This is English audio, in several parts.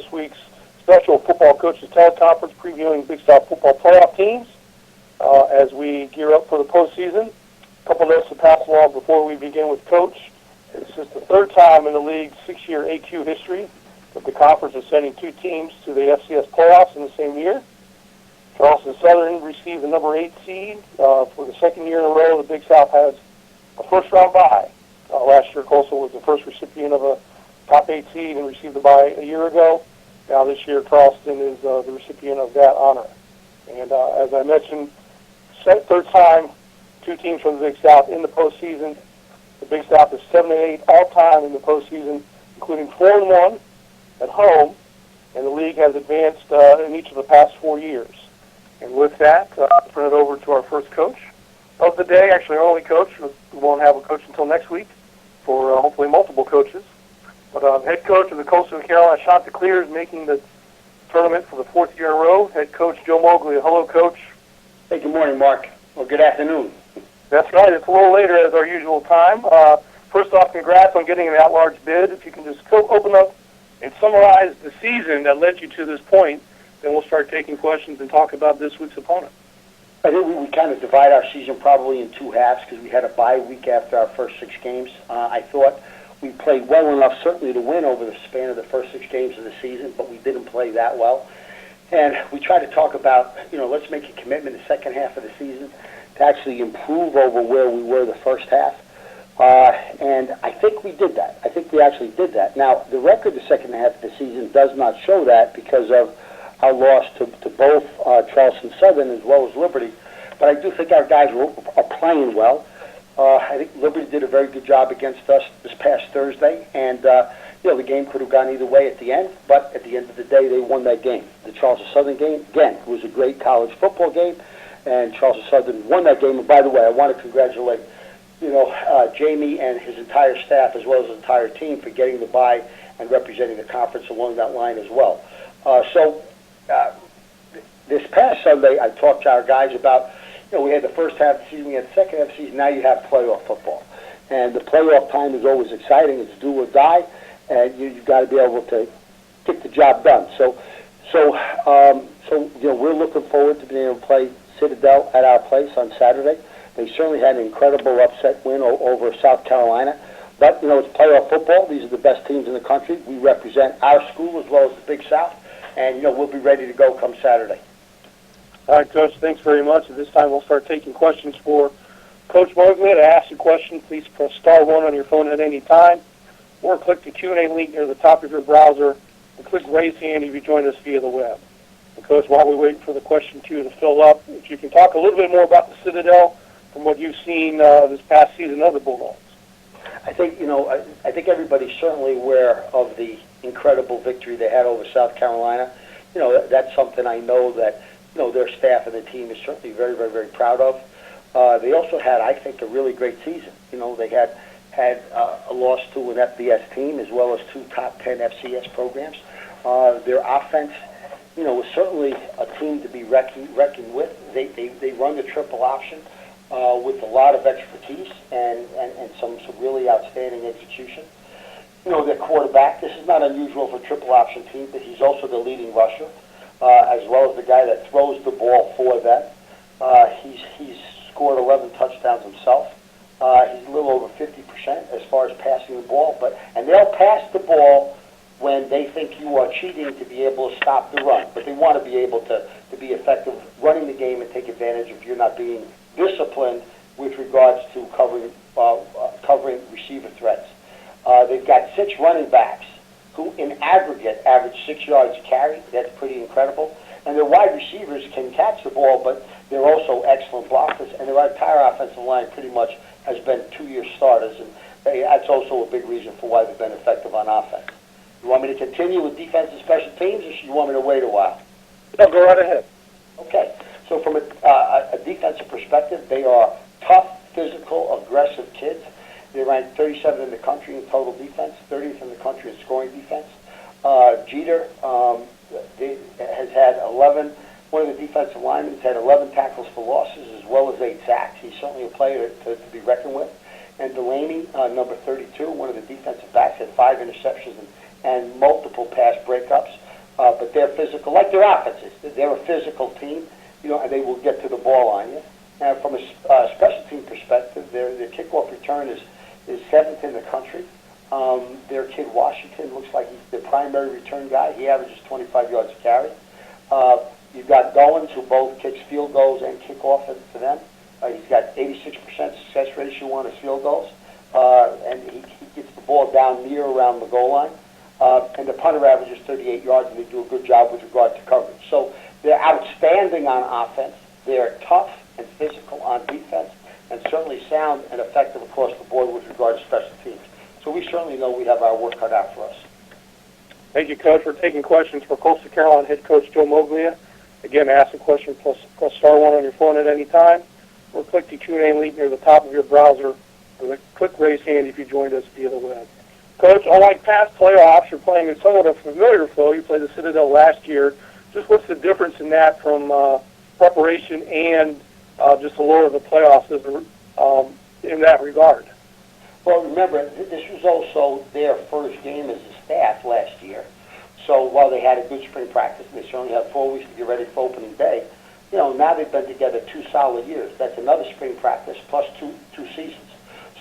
this week's special Football Coaches Teleconference previewing Big South Football Playoff teams as we gear up for the postseason. A couple notes to pass along before we begin with Coach. This is the third time in the league's 6-year AQ history that the conference is sending 2 teams to the FCS Playoffs in the same year. Charleston Southern received the number 8 seed for the second year in a row. The Big South has a first-round bye. Last year, Coastal was the first recipient of a top 8 seed and received the bye a year ago. Now this year, Charleston is the recipient of that honor. And as I mentioned, third time, 2 teams from the Big South in the postseason. The Big South is 7-8 all-time in the postseason, including 4-1 at home, and the league has advanced in each of the past 4 years. And with that, I'll turn it over to our first coach of the day, actually our only coach. We won't have a coach until next week for hopefully multiple coaches. But head coach of the Coastal Carolina Chanticleers is making the tournament for the 4th year in a row. Head coach Joe Moglia. Hello, Coach. Hey, good morning, Mark. Or good afternoon. That's right. It's a little later as our usual time. First off, congrats on getting an at-large bid. If you can just open up and summarize the season that led you to this point, then we'll start taking questions and talk about this week's opponent. I think we kind of divide our season probably in 2 halves because we had a bye week after our first 6 games. I thought we played well enough certainly to win over the span of the first 6 games of the season, but we didn't play that well. And we tried to talk about, let's make a commitment in the second half of the season to actually improve over where we were the first half. And I think we did that. I think we actually did that. Now, the record the second half of the season does not show that because of our loss to both Charleston Southern as well as Liberty. But I do think our guys are playing well. I think Liberty did a very good job against us this past Thursday. And, the game could have gone either way at the end. But at the end of the day, they won that game. The Charleston Southern game, again, was a great college football game. And Charleston Southern won that game. And by the way, I want to congratulate Jamie and his entire staff as well as his entire team for getting the bye and representing the conference along that line as well. This past Sunday, I talked to our guys about, we had the first half of the season, we had the second half of the season, now you have playoff football. And the playoff time is always exciting. It's do or die, and you've got to be able to get the job done. So we're looking forward to being able to play Citadel at our place on Saturday. They certainly had an incredible upset win over South Carolina. But, it's playoff football. These are the best teams in the country. We represent our school as well as the Big South. And, we'll be ready to go come Saturday. All right, Coach, thanks very much. At this time, we'll start taking questions for Coach Moglia. To ask a question, please press *1 on your phone at any time, or click the Q&A link near the top of your browser, and click Raise Hand if you join us via the web. And, Coach, while we wait for the question queue to fill up, if you can talk a little bit more about the Citadel from what you've seen this past season of the Bulldogs. I think, I think everybody's certainly aware of the incredible victory they had over South Carolina. That's something I know that, their staff and the team is certainly very, very, very proud of. They also had, I think, a really great season. They had a loss to an FBS team as well as 2 top 10 FCS programs. Their offense, was certainly a team to be reckoned with. They run the triple option with a lot of expertise and some really outstanding execution. Their quarterback, this is not unusual for a triple option team, but he's also the leading rusher, as well as the guy that throws the ball for them. He's scored 11 touchdowns himself. He's a little over 50% as far as passing the ball, and they'll pass the ball when they think you are cheating to be able to stop the run. But they want to be able to be effective running the game and take advantage if you're not being disciplined with regards to covering receiver threats. They've got 6 running backs who in aggregate average 6 yards a carry. That's pretty incredible. And their wide receivers can catch the ball, but they're also excellent blockers. And their entire offensive line pretty much has been 2-year starters. And that's also a big reason for why they've been effective on offense. You want me to continue with defense and special teams, or you want me to wait a while? No, go right ahead. Okay. So from a defensive perspective, they are tough, physical, aggressive kids. They rank 37 in the country in total defense, 30th in the country in scoring defense. Jeter has had 11. One of the defensive linemen has had 11 tackles for losses as well as 8 sacks. He's certainly a player to be reckoned with. And Delaney, number 32, one of the defensive backs, had 5 interceptions and multiple pass breakups. but they're physical, like their offenses. They're a physical team, and they will get to the ball on you. And from a special team perspective, their kickoff return is seventh in the country. Their kid Washington looks like he's the primary return guy. He averages 25 yards a carry. You've got Goins, who both kicks field goals and kickoff for them. He's got 86% success ratio on his field goals, and he gets the ball down near around the goal line. And the punter averages 38 yards, and they do a good job with regard to coverage. So they're outstanding on offense. They're tough and physical on defense, and certainly sound and effective across the board with regard to special teams. So we certainly know we have our work cut out for us. Thank you, Coach, for taking questions for Coastal Carolina head coach Joe Moglia. Again, ask a question, press star 1 on your phone at any time, or click the Q&A link near the top of your browser, or click raise hand if you joined us via the web. Coach, unlike past playoffs, you're playing in somewhat a familiar foe. You played the Citadel last year. Just what's the difference in that from preparation and just the lure of the playoffs in that regard? Well, remember, this was also their first game as a staff last year. So while they had a good spring practice, and they certainly had 4 weeks to get ready for opening day, now they've been together 2 solid years. That's another spring practice plus two seasons.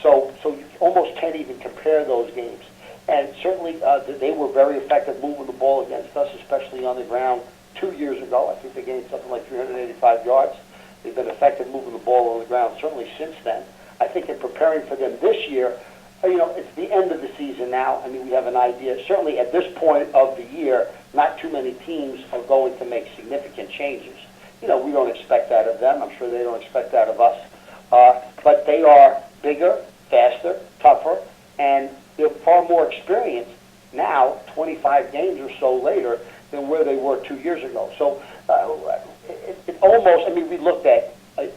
So you almost can't even compare those games. And certainly they were very effective moving the ball against us, especially on the ground 2 years ago. I think they gained something like 385 yards. They've been effective moving the ball on the ground certainly since then. I think in preparing for them this year, it's the end of the season now. I mean, we have an idea. Certainly at this point of the year, not too many teams are going to make significant changes. We don't expect that of them. I'm sure they don't expect that of us. But they are bigger, faster, tougher, and they're far more experienced now, 25 games or so later, than where they were 2 years ago. So it almost, we looked at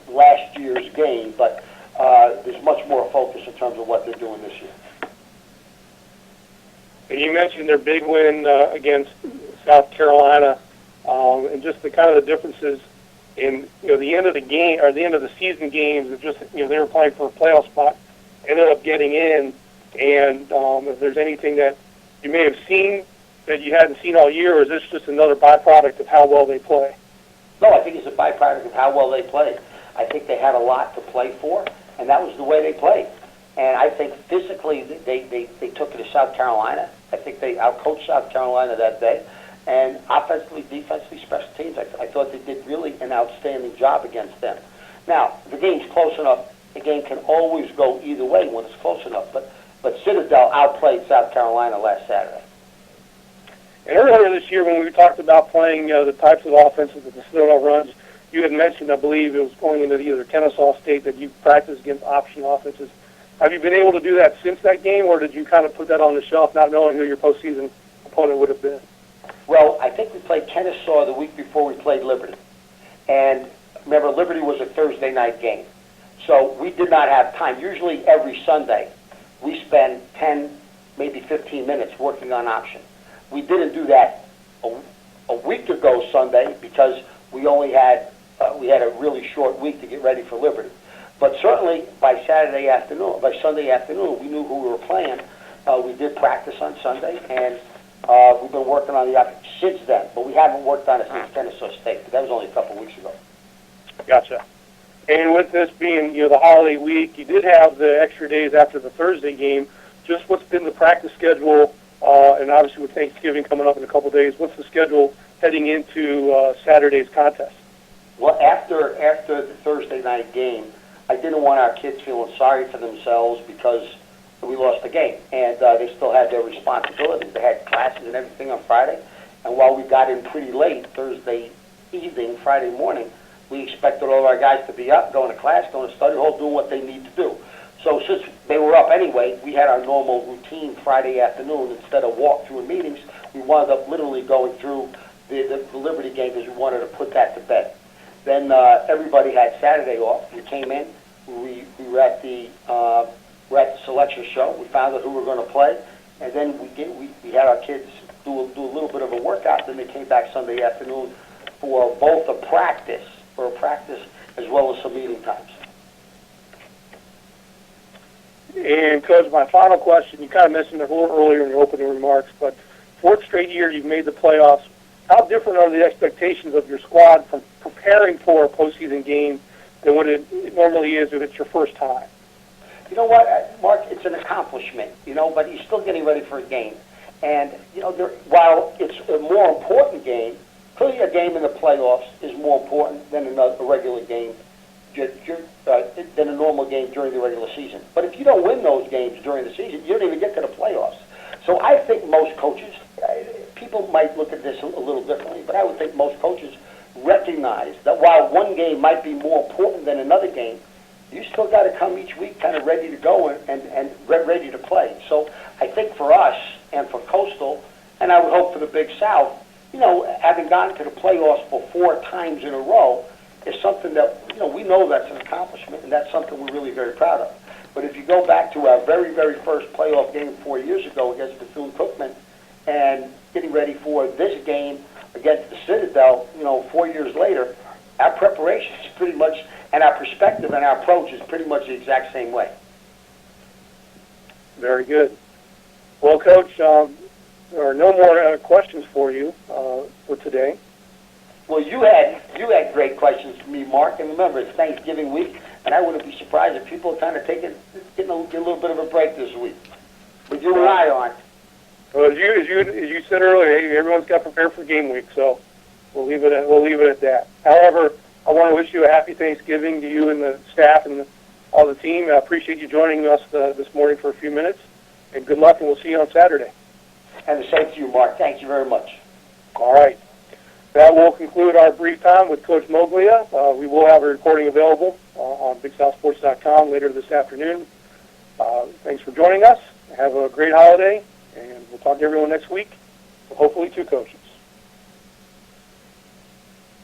last year's game, but there's much more focus in terms of what they're doing this year. And you mentioned their big win against South Carolina, and just the kind of the differences in the end of the game or the end of the season games. Of just they were playing for a playoff spot, ended up getting in, and if there's anything that you may have seen that you hadn't seen all year, or is this just another byproduct of how well they play? No, I think it's a byproduct of how well they played. I think they had a lot to play for, and that was the way they played. And I think physically they took it to South Carolina. I think they outcoached South Carolina that day. And offensively, defensively, special teams, I thought they did really an outstanding job against them. Now, the game's close enough. The game can always go either way when it's close enough. But Citadel outplayed South Carolina last Saturday. And earlier this year when we talked about playing the types of offenses that the Citadel runs, you had mentioned, I believe it was going into either Kennesaw State, that you practiced against option offenses. Have you been able to do that since that game, or did you kind of put that on the shelf not knowing who your postseason opponent would have been? Well, I think we played Kennesaw the week before we played Liberty. And remember, Liberty was a Thursday night game. So we did not have time. Usually every Sunday we spend 10, maybe 15 minutes working on option. We didn't do that a week ago Sunday because we only had a really short week to get ready for Liberty. But certainly by Sunday afternoon, we knew who we were playing. We did practice on Sunday, and we've been working on the offense since then. But we haven't worked on it since Kennesaw State. But that was only a couple weeks ago. Gotcha. And with this being the holiday week, you did have the extra days after the Thursday game. Just what's been the practice schedule, and obviously with Thanksgiving coming up in a couple of days, what's the schedule heading into Saturday's contest? Well, after the Thursday night game, I didn't want our kids feeling sorry for themselves because we lost the game, and they still had their responsibilities. They had classes and everything on Friday, and while we got in pretty late Thursday evening, Friday morning, we expected all of our guys to be up, going to class, going to study hall, doing what they need to do. So since they were up anyway, we had our normal routine Friday afternoon. Instead of walk-through meetings, we wound up literally going through the Liberty game because we wanted to put that to bed. Then everybody had Saturday off. We came in. We were at the selection show. We found out who we were going to play, and then we had our kids do a little bit of a workout. Then they came back Sunday afternoon for both a practice as well as some meeting times. And Coach, my final question, you kind of mentioned it a little earlier in your opening remarks, but fourth straight year you've made the playoffs how different are the expectations of your squad from preparing for a postseason game than what it normally is if it's your first time? You know what, Mark? It's an accomplishment, but you're still getting ready for a game. And, while it's a more important game, clearly a game in the playoffs is more important than a regular game, than a normal game during the regular season. But if you don't win those games during the season, you don't even get to the playoffs. So I think most coaches, people might look at this a little differently, but I would think most coaches recognize that while one game might be more important than another game, you still got to come each week kind of ready to go and ready to play. So I think for us and for Coastal, and I would hope for the Big South, having gotten to the playoffs for 4 times in a row is something that, we know that's an accomplishment, and that's something we're really very proud of. But if you go back to our very, very first playoff game 4 years ago against Bethune-Cookman and getting ready for this game against the Citadel, 4 years later, our preparation is pretty much, and our perspective and our approach is pretty much the exact same way. Very good. Well, Coach, there are no more questions for you for today. Well, you had great questions for me, Mark. And remember, it's Thanksgiving week, and I wouldn't be surprised if people are kind of getting a little bit of a break this week. But you and I aren't. Well, as you said earlier, everyone's got to prepare for game week, so we'll leave it at that. However, I want to wish you a happy Thanksgiving to you and the staff and all the team. I appreciate you joining us this morning for a few minutes, and good luck, and we'll see you on Saturday. And the same to you, Mark. Thank you very much. All right. That will conclude our brief time with Coach Moglia. We will have a recording available on BigSouthSports.com later this afternoon. Thanks for joining us. Have a great holiday, and we'll talk to everyone next week, hopefully 2 coaches.